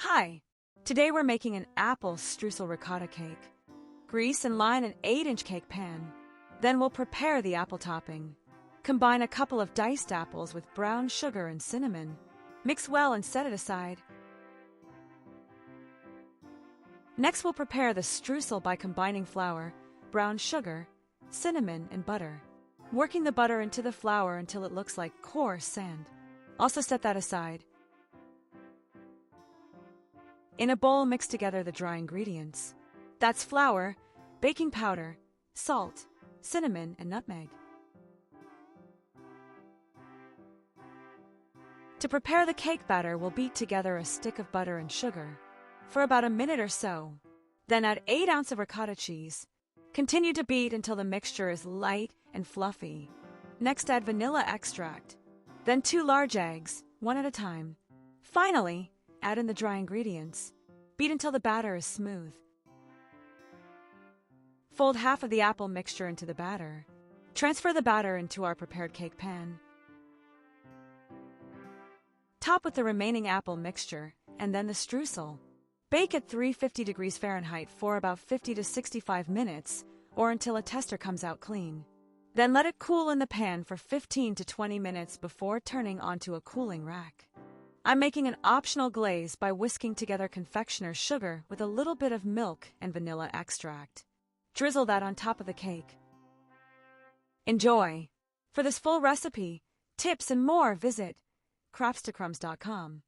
Hi! Today we're making an apple streusel ricotta cake. Grease and line an 8-inch cake pan. Then we'll prepare the apple topping. Combine a couple of diced apples with brown sugar and cinnamon. Mix well and set it aside. Next we'll prepare the streusel by combining flour, brown sugar, cinnamon, and butter. Working the butter into the flour until it looks like coarse sand. Also set that aside. In a bowl, mix together the dry ingredients. That's flour, baking powder, salt, cinnamon, and nutmeg. To prepare the cake batter, we'll beat together a stick of butter and sugar for about a minute or so. Then add 8 ounces of ricotta cheese. Continue to beat until the mixture is light and fluffy. Next, add vanilla extract. Then 2 large eggs, one at a time. Finally, add in the dry ingredients. Beat until the batter is smooth. Fold half of the apple mixture into the batter. Transfer the batter into our prepared cake pan. Top with the remaining apple mixture and then the streusel. Bake at 350 degrees Fahrenheit for about 50 to 65 minutes or until a tester comes out clean. Then let it cool in the pan for 15 to 20 minutes before turning onto a cooling rack. I'm making an optional glaze by whisking together confectioner's sugar with a little bit of milk and vanilla extract. Drizzle that on top of the cake. Enjoy! For this full recipe, tips, and more, visit crumbs.com.